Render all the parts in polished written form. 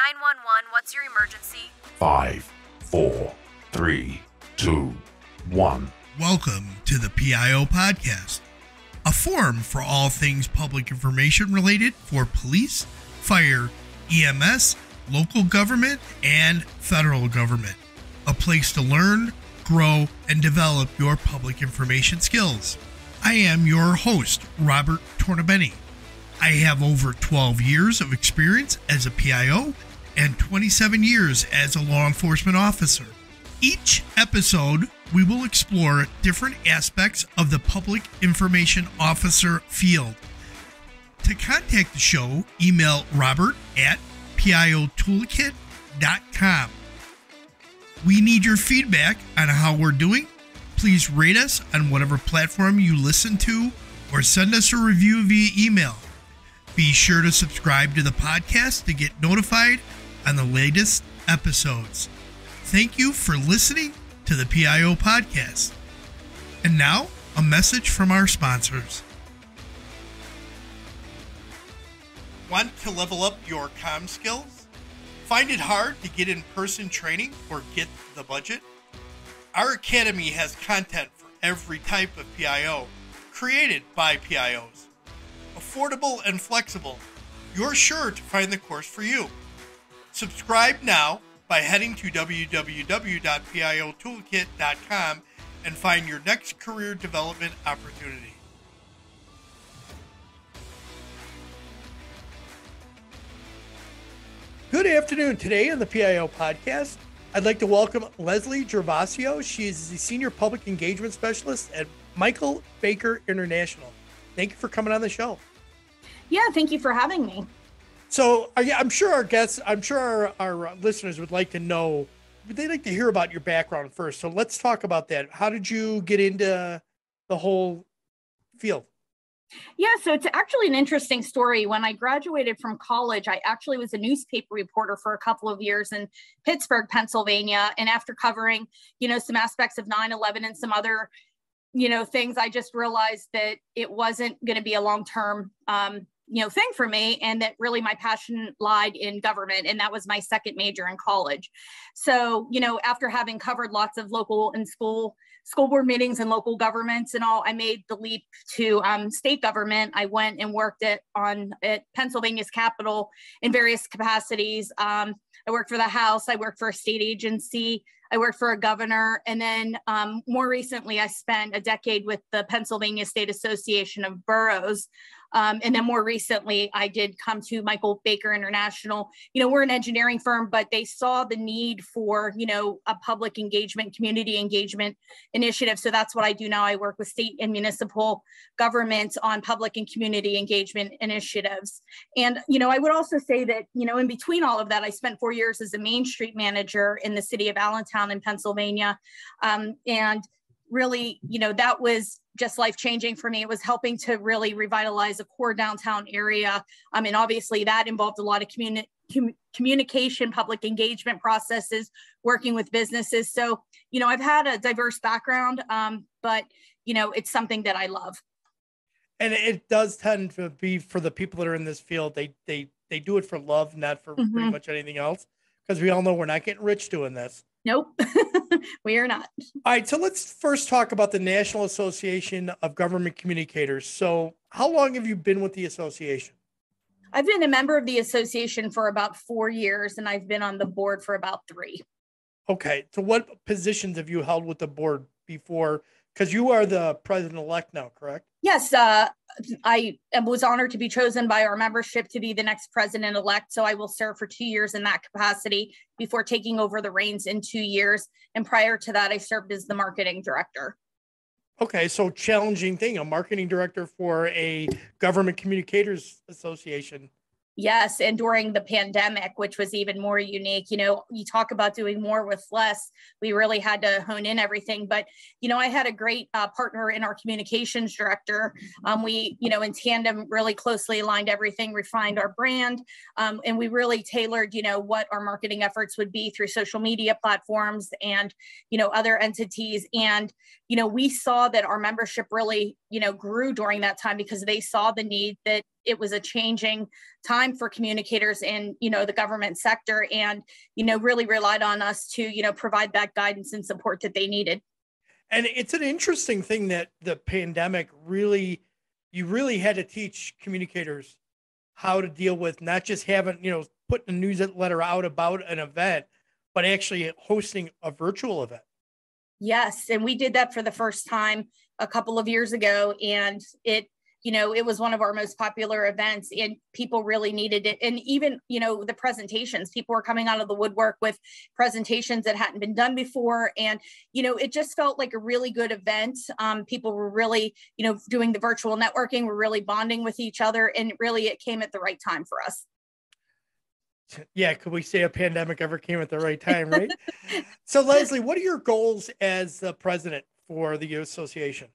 911, what's your emergency? 5, 4, 3, 2, 1. Welcome to the PIO Podcast, a forum for all things public information related for police, fire, EMS, local government, and federal government. A place to learn, grow, and develop your public information skills. I am your host, Robert Tornabene. I have over 12 years of experience as a PIO and 27 years as a law enforcement officer. Each episode, we will explore different aspects of the public information officer field. To contact the show, email robert@piotoolkit.com. We need your feedback on how we're doing. Please rate us on whatever platform you listen to or send us a review via email. Be sure to subscribe to the podcast to get notified on the latest episodes. Thank you for listening to the PIO Podcast. And now, a message from our sponsors. Want to level up your comm skills? Find it hard to get in-person training or get the budget? Our academy has content for every type of PIO, created by PIOs. Affordable and flexible, you're sure to find the course for you. Subscribe now by heading to www.piotoolkit.com and find your next career development opportunity. Good afternoon. Today on the PIO Podcast, I'd like to welcome Leslie Gervasio. She is the Senior Public Engagement Specialist at Michael Baker International. Thank you for coming on the show. Yeah, thank you for having me. So I'm sure our guests, our listeners would like to know, they'd like to hear about your background first. So let's talk about that. How did you get into the whole field? Yeah, so it's actually an interesting story. When I graduated from college, I actually was a newspaper reporter for a couple of years in Pittsburgh, Pennsylvania. And after covering, some aspects of 9/11 and some other things, I just realized that it wasn't going to be a long-term, thing for me, and that really my passion lied in government, and that was my second major in college. So, after having covered lots of local and school board meetings and local governments and all, I made the leap to state government. I went and worked at Pennsylvania's Capitol in various capacities. I worked for the House. I worked for a state agency. I worked for a governor. And then more recently, I spent a decade with the Pennsylvania State Association of Boroughs. And then more recently, I did come to Michael Baker International. We're an engineering firm, but they saw the need for, a public engagement, community engagement initiative. So that's what I do now. I work with state and municipal governments on public and community engagement initiatives. And, I would also say that, in between all of that, I spent 4 years as a Main Street manager in the city of Allentown in Pennsylvania. And really, that was just life-changing for me. It was helping to really revitalize a core downtown area. And obviously that involved a lot of communication, public engagement processes, working with businesses. So, I've had a diverse background, but, it's something that I love. And it does tend to be for the people that are in this field, they do it for love, not for pretty much anything else. Because we all know we're not getting rich doing this. Nope, we are not. All right, so let's first talk about the National Association of Government Communicators. So how long have you been with the association? I've been a member of the association for about 4 years, and I've been on the board for about 3. Okay, so what positions have you held with the board before? Because you are the president-elect now, correct? Yes, I was honored to be chosen by our membership to be the next president-elect. So I will serve for 2 years in that capacity before taking over the reins in 2 years. And prior to that, I served as the marketing director. Okay, so challenging thing, a marketing director for a government communicators association. Yes. And during the pandemic, which was even more unique, you talk about doing more with less. We really had to hone in everything. But, I had a great partner in our communications director. We, in tandem, really closely aligned everything, refined our brand. And we really tailored, what our marketing efforts would be through social media platforms and, other entities. And, we saw that our membership really, grew during that time because they saw the need that it was a changing time for communicators in, the government sector, and, really relied on us to, provide that guidance and support that they needed. And it's an interesting thing that the pandemic you really had to teach communicators how to deal with not just having, putting a newsletter out about an event, but actually hosting a virtual event. Yes. And we did that for the first time a couple of years ago. And it was one of our most popular events, and people really needed it. And even, the presentations, people were coming out of the woodwork with presentations that hadn't been done before. And, it just felt like a really good event. People were really, doing the virtual networking, we're really bonding with each other. And really, it came at the right time for us. Yeah. Could we say a pandemic ever came at the right time, right? So Leslie, what are your goals as the president for the association?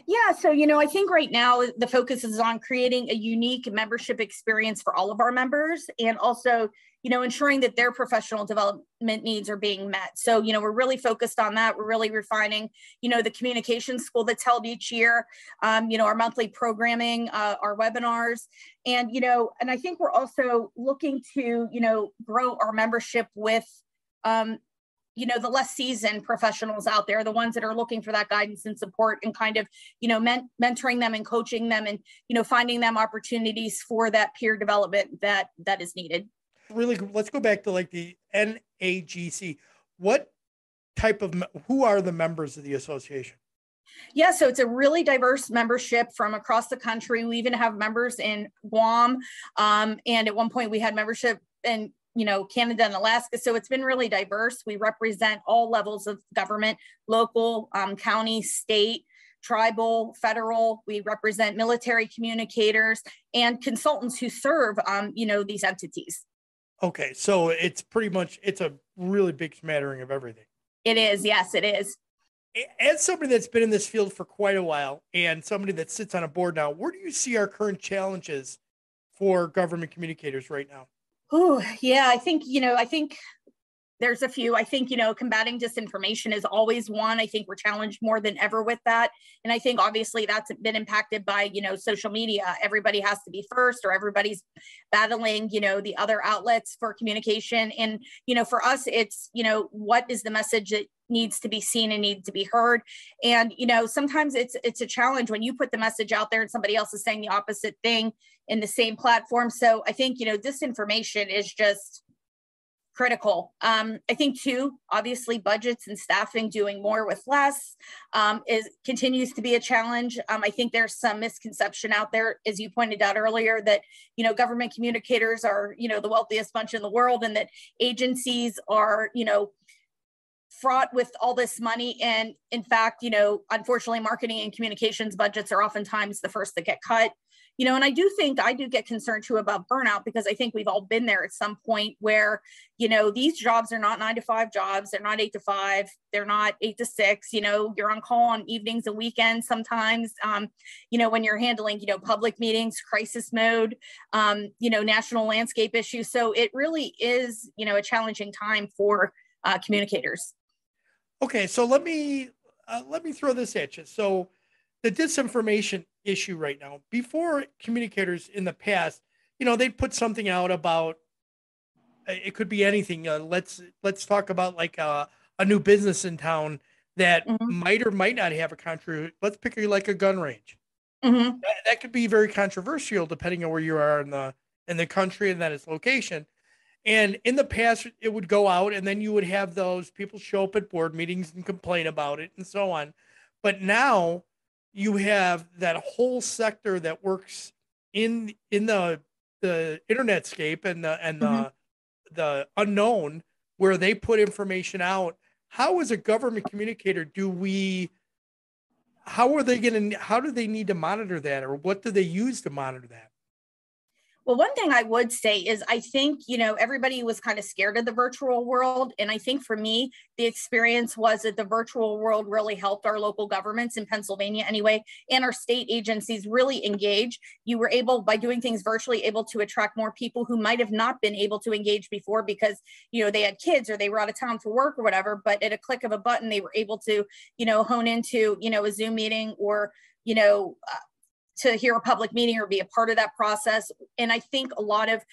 Yeah, so, I think right now the focus is on creating a unique membership experience for all of our members, and also, ensuring that their professional development needs are being met. So, we're really focused on that. We're really refining, the communication school that's held each year, our monthly programming, our webinars, and, and I think we're also looking to, grow our membership with, the less seasoned professionals out there, the ones that are looking for that guidance and support, and kind of, mentoring them and coaching them, and, finding them opportunities for that peer development that is needed. Really, let's go back to like the NAGC. Who are the members of the association? Yeah, so it's a really diverse membership from across the country. We even have members in Guam. And at one point we had membership in Canada and Alaska. So it's been really diverse. We represent all levels of government, local, county, state, tribal, federal. We represent military communicators and consultants who serve, these entities. Okay. So it's a really big smattering of everything. It is. Yes, it is. As somebody that's been in this field for quite a while and somebody that sits on a board now, where do you see our current challenges for government communicators right now? Oh, yeah, I think there's a few. I think, combating disinformation is always one. I think we're challenged more than ever with that. And I think obviously that's been impacted by, social media. Everybody has to be first, or everybody's battling, the other outlets for communication. And, for us, it's, what is the message that needs to be seen and needs to be heard. And, sometimes it's a challenge when you put the message out there and somebody else is saying the opposite thing in the same platform. So I think, disinformation is just critical. I think too, obviously budgets and staffing, doing more with less continues to be a challenge. I think there's some misconception out there, as you pointed out earlier, that, government communicators are, the wealthiest bunch in the world, and that agencies are, fraught with all this money. And in fact, unfortunately, marketing and communications budgets are oftentimes the first that get cut. And I do get concerned too about burnout, because I think we've all been there at some point where, these jobs are not 9-to-5 jobs. They're not 8-to-5. They're not 8-to-6. You're on call on evenings and weekends sometimes, when you're handling, public meetings, crisis mode, national landscape issues. So it really is, a challenging time for communicators. Okay, so let me throw this at you. So the disinformation issue right now, before, communicators in the past, they'd put something out about, it could be anything. Let's talk about like a new business in town that might or might not have a country. Let's pick like a gun range. That could be very controversial depending on where you are in the country and then its location. And in the past, it would go out, and then you would have those people show up at board meetings and complain about it and so on. But now you have that whole sector that works in the internetscape and the unknown, where they put information out. How, as a government communicator, how do they need to monitor that, or what do they use to monitor that? Well, one thing I would say is I think, everybody was kind of scared of the virtual world. And I think for me, the experience was that the virtual world really helped our local governments in Pennsylvania anyway, and our state agencies really engage. You were able, by doing things virtually, able to attract more people who might have not been able to engage before because, they had kids or they were out of town for work or whatever. But at a click of a button, they were able to, hone into, a Zoom meeting or, to hear a public meeting or be a part of that process. And I think a lot of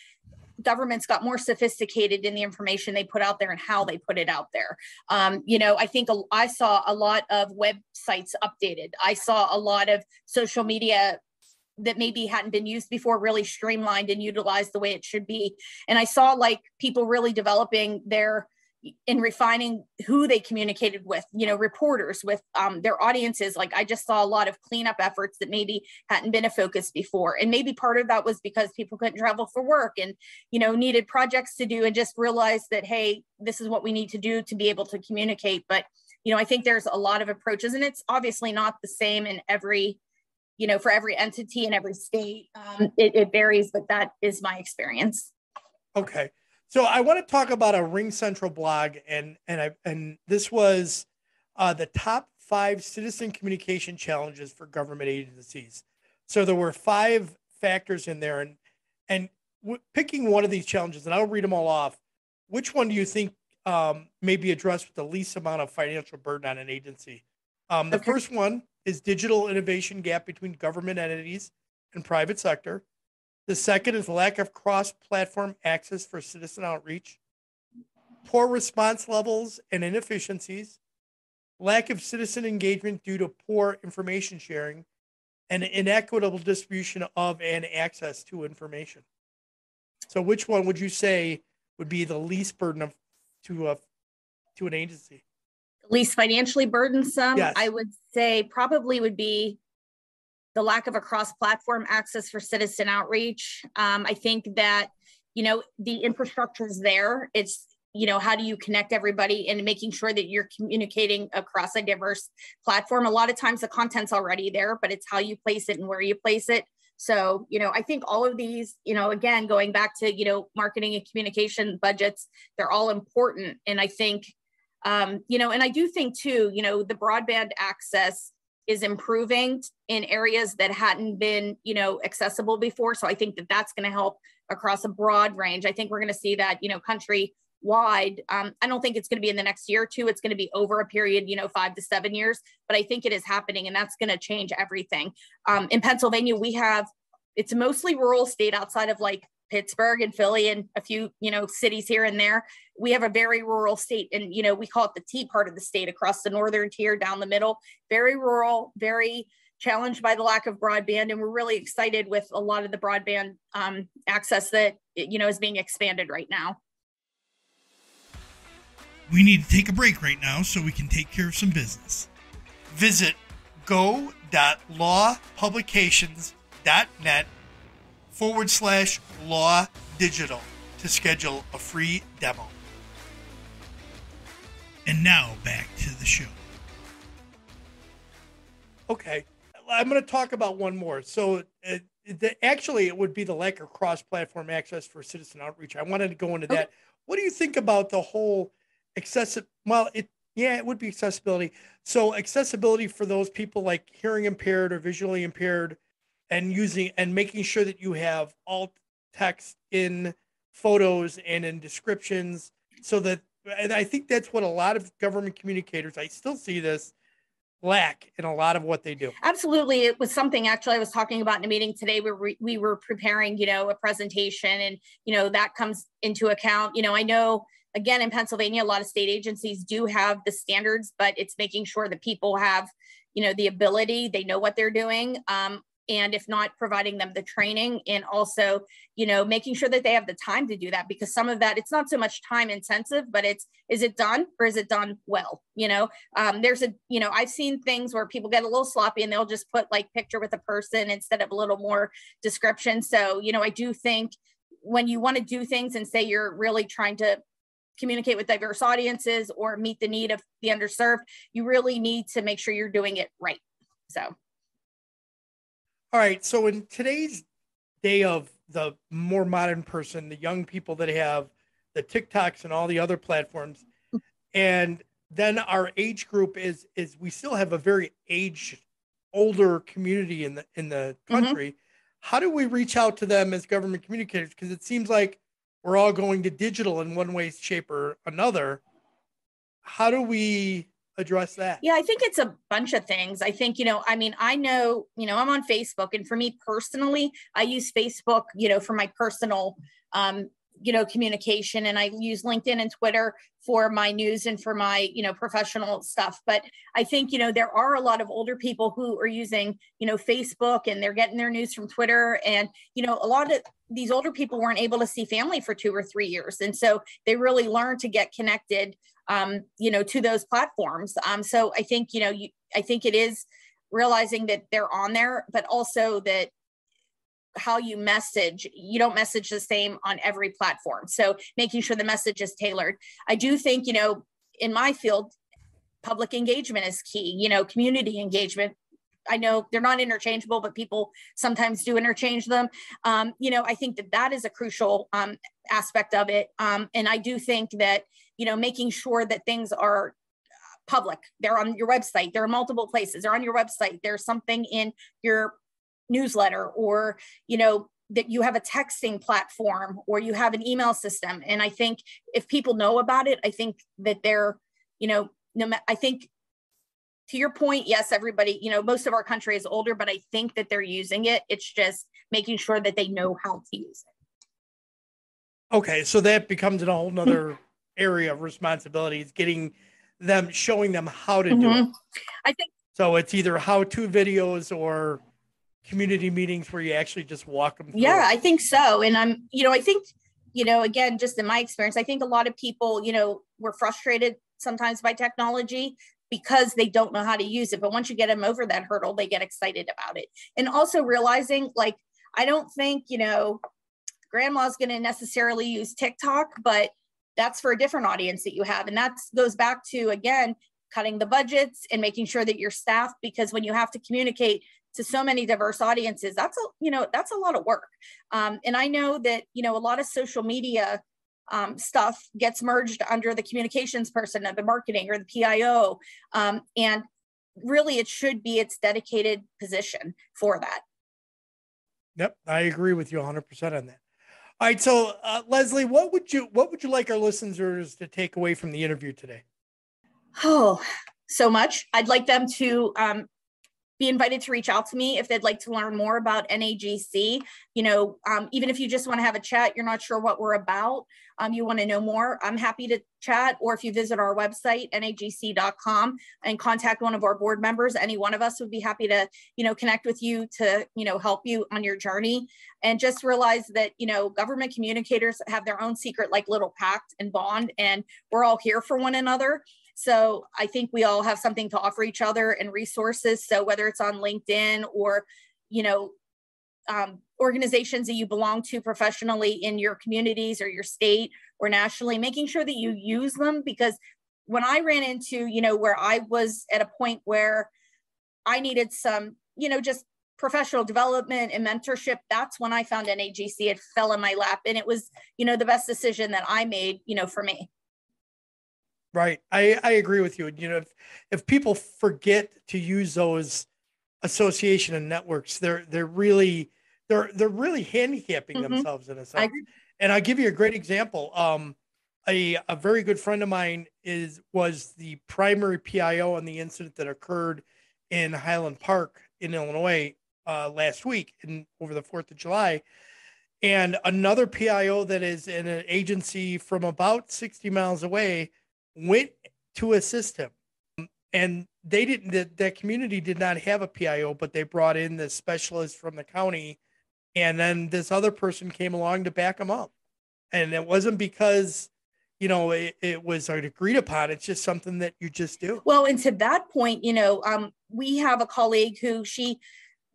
governments got more sophisticated in the information they put out there and how they put it out there. I think I saw a lot of websites updated. I saw a lot of social media that maybe hadn't been used before, really streamlined and utilized the way it should be. And I saw like people really developing and refining who they communicated with, reporters, with their audiences. Like I just saw a lot of cleanup efforts that maybe hadn't been a focus before. And maybe part of that was because people couldn't travel for work and, needed projects to do and just realized that, hey, this is what we need to do to be able to communicate. But, I think there's a lot of approaches, and it's obviously not the same in every, for every entity in every state. It varies, but that is my experience. Okay. So I want to talk about a Ring Central blog, and this was the top 5 citizen communication challenges for government agencies. So there were 5 factors in there, and picking one of these challenges, and I'll read them all off. Which one do you think may be addressed with the least amount of financial burden on an agency? The first one is digital innovation gap between government entities and private sector. The second is lack of cross-platform access for citizen outreach, poor response levels and inefficiencies, lack of citizen engagement due to poor information sharing, and inequitable distribution of and access to information. So which one would you say would be the least burden to an agency? Least financially burdensome? Yes. I would say probably would be the lack of a cross-platform access for citizen outreach. I think that, the infrastructure is there. It's, how do you connect everybody and making sure that you're communicating across a diverse platform? A lot of times the content's already there, but it's how you place it and where you place it. So, I think all of these, again, going back to, marketing and communication budgets, they're all important. And I think, and I do think too, the broadband access is improving in areas that hadn't been, accessible before. So I think that that's going to help across a broad range. I think we're going to see that, countrywide. I don't think it's going to be in the next year or two. It's going to be over a period, 5 to 7 years, but I think it is happening, and that's going to change everything. In Pennsylvania, it's a mostly rural state outside of like Pittsburgh and Philly and a few, cities here and there. We have a very rural state, and, we call it the T part of the state, across the northern tier, down the middle, very rural, very challenged by the lack of broadband. And we're really excited with a lot of the broadband access that, is being expanded right now. We need to take a break right now so we can take care of some business. Visit go.lawpublications.net/law digital to schedule a free demo. And now back to the show. Okay. I'm going to talk about one more. So actually, it would be the lack of cross-platform access for citizen outreach. I wanted to go into that. What do you think about the whole it would be accessibility. So accessibility for those people like hearing impaired or visually impaired, and making sure that you have alt text in photos and in descriptions, and I think that's what a lot of government communicators, I still see this, lack in a lot of what they do. Absolutely. It was something actually I was talking about in a meeting today where we were preparing, a presentation, and, that comes into account. I know, again, in Pennsylvania, a lot of state agencies do have the standards, but it's making sure that people have, the ability, they know what they're doing. And if not, providing them the training, and also, making sure that they have the time to do that, because some of that, it's not so much time intensive, but is it done or is it done well? I've seen things where people get a little sloppy and they'll just put like picture with a person instead of a little more description. So, I do think when you want to do things and say you're really trying to communicate with diverse audiences or meet the need of the underserved, you really need to make sure you're doing it right. So. All right. So in today's day of the more modern person, the young people that have the TikToks and all the other platforms, and then our age group is we still have a very older community in the country. Mm-hmm. How do we reach out to them as government communicators? Because it seems like we're all going to digital in one way, shape, or another. How do we address that? Yeah, I think it's a bunch of things. I think, I know, I'm on Facebook, and for me personally, I use Facebook, for my personal, communication, and I use LinkedIn and Twitter for my news and for my, professional stuff. But I think, there are a lot of older people who are using, Facebook, and they're getting their news from Twitter. And, a lot of these older people weren't able to see family for 2 or 3 years. And so they really learned to get connected, to those platforms. So I think, I think it is realizing that they're on there, but also that how you message, you don't message the same on every platform. So making sure the message is tailored. I do think, in my field, public engagement is key, community engagement. I know they're not interchangeable, but people sometimes do interchange them. I think that is a crucial aspect of it. And I do think that, making sure that things are public, they're on your website, there are multiple places, they're on your website, there's something in your newsletter, or, that you have a texting platform, or you have an email system. And I think if people know about it, I think that they're, I think, to your point, yes, everybody, most of our country is older, but I think that they're using it. It's just making sure that they know how to use it. Okay, so that becomes a whole nother area of responsibility, is showing them how to do it. I think so. It's either how-to videos or community meetings where you actually just walk them through. Yeah, I think so. And I think, again, just in my experience, I think a lot of people, were frustrated sometimes by technology because they don't know how to use it. But once you get them over that hurdle, they get excited about it. And also realizing, I don't think, grandma's going to necessarily use TikTok, but that's for a different audience that you have. And that goes back to, again, cutting the budgets and making sure that you're staffed, because when you have to communicate to so many diverse audiences, that's a lot of work. And I know that, a lot of social media stuff gets merged under the communications person, or the marketing, or the PIO. And really it should be its dedicated position for that. Yep. I agree with you 100% on that. All right. So Leslie, what would you like our listeners to take away from the interview today? Oh, so much. I'd like them to be invited to reach out to me if they'd like to learn more about NAGC. Even if you just want to have a chat, you're not sure what we're about, you want to know more, I'm happy to chat. Or if you visit our website, nagc.com, and contact one of our board members, any one of us would be happy to, connect with you to, help you on your journey. And just realize that, government communicators have their own secret, little pact and bond, and we're all here for one another. So I think we all have something to offer each other and resources. So whether it's on LinkedIn or, organizations that you belong to professionally in your communities or your state or nationally, making sure that you use them. Because when I ran into, where I was at a point where I needed some, just professional development and mentorship, that's when I found NAGC. It fell in my lap, and it was, the best decision that I made, for me. Right. I agree with you. If people forget to use those association and networks, they're really handicapping themselves in a sense. And I'll give you a great example. A very good friend of mine was the primary PIO on the incident that occurred in Highland Park in Illinois last week over the 4th of July. And another PIO that is in an agency from about 60 miles away went to assist him. And that community did not have a PIO, but they brought in the specialist from the county. And then this other person came along to back him up. And it wasn't because, it was agreed upon. It's just something that you just do. Well, and to that point, we have a colleague who she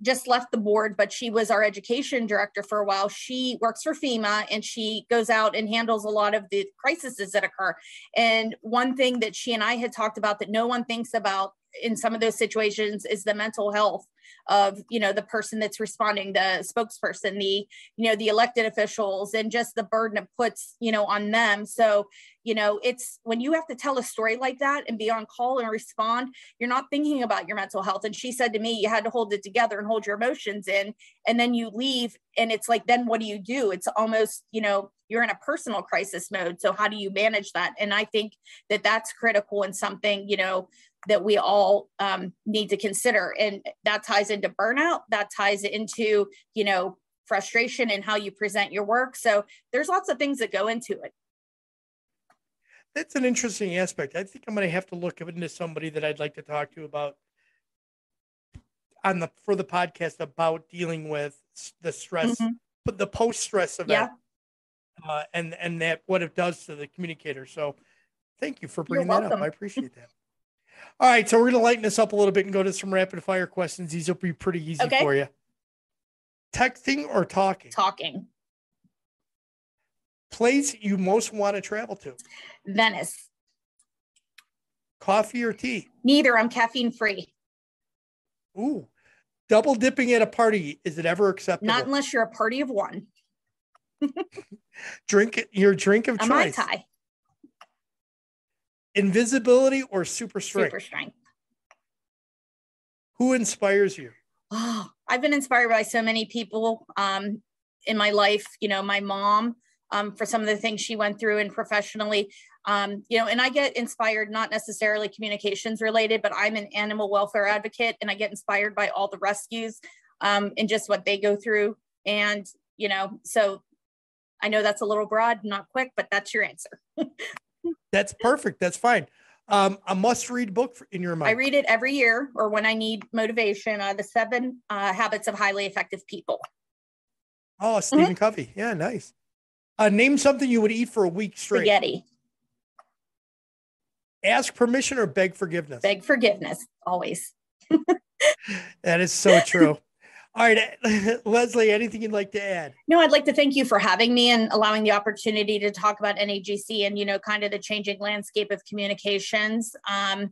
just left the board, but she was our education director for a while. She works for FEMA, and she goes out and handles a lot of the crises that occur. And one thing that she and I had talked about that no one thinks about in some of those situations is the mental health of, the person that's responding, the spokesperson, the elected officials, and just the burden it puts, on them. So, it's when you have to tell a story like that and be on call and respond, you're not thinking about your mental health. And she said to me, you had to hold it together and hold your emotions in, and then you leave and it's like, then what do you do? It's almost, you're in a personal crisis mode. So how do you manage that? And I think that that's critical and something, that we all need to consider. And that ties into burnout, that ties into, frustration and how you present your work. So there's lots of things that go into it. That's an interesting aspect. I think I'm going to have to look into somebody that I'd like to talk to about for the podcast about dealing with the stress, but the post-stress event, and that what it does to the communicator. So thank you for bringing that up. I appreciate that. All right. So we're going to lighten this up a little bit and go to some rapid fire questions. These will be pretty easy for you. Texting or talking? Talking. Place you most want to travel to? Venice. Coffee or tea? Neither. I'm caffeine free. Ooh. Double dipping at a party, is it ever acceptable? Not unless you're a party of one. Your drink of choice? A Mai Tai. Invisibility or super strength? Super strength. Who inspires you? Oh, I've been inspired by so many people in my life. My mom, for some of the things she went through and professionally, and I get inspired, not necessarily communications related, but I'm an animal welfare advocate, and I get inspired by all the rescues and just what they go through. And, so I know that's a little broad, not quick, but that's your answer. That's perfect. That's fine. A must-read book in your mind? I read it every year or when I need motivation, The 7 Habits of Highly Effective People. Oh, Stephen Covey. Yeah, nice. Name something you would eat for a week straight. Spaghetti. Ask permission or beg forgiveness? Beg forgiveness, always. That is so true. All right, Leslie, anything you'd like to add? No, I'd like to thank you for having me and allowing the opportunity to talk about NAGC and, kind of the changing landscape of communications. I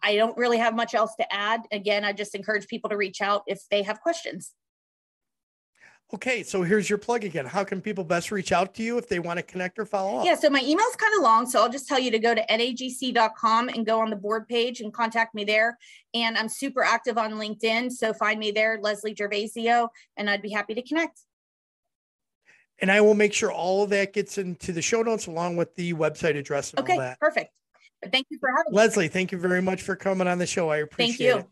don't really have much else to add. Again, I just encourage people to reach out if they have questions. Okay, so here's your plug again. How can people best reach out to you if they want to connect or follow up? Yeah, so my email is kind of long, so I'll just tell you to go to nagc.com and go on the board page and contact me there. And I'm super active on LinkedIn, so find me there, Leslie Gervasio, and I'd be happy to connect. And I will make sure all of that gets into the show notes along with the website address and all that. Okay, perfect. But thank you for having me. Leslie, thank you very much for coming on the show. I appreciate it. Thank you.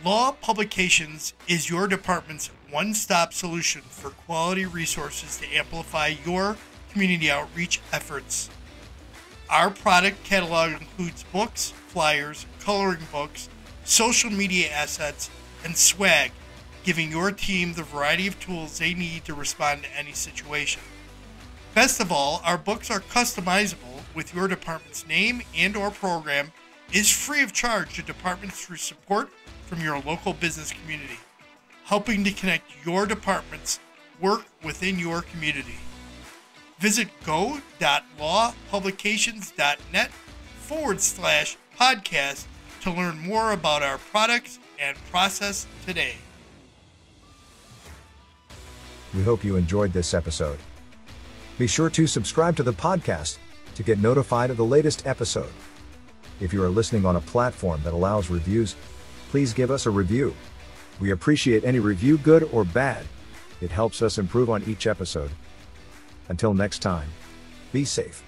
Law Publications is your department's one-stop solution for quality resources to amplify your community outreach efforts. Our product catalog includes books, flyers, coloring books, social media assets, and swag, giving your team the variety of tools they need to respond to any situation. Best of all, our books are customizable with your department's name and or program, is free of charge to departments through support from your local business community, helping to connect your department's work within your community. Visit go.lawpublications.net/podcast to learn more about our products and process today. We hope you enjoyed this episode. Be sure to subscribe to the podcast to get notified of the latest episode. If you are listening on a platform that allows reviews, please give us a review. We appreciate any review, good or bad. It helps us improve on each episode. Until next time, be safe.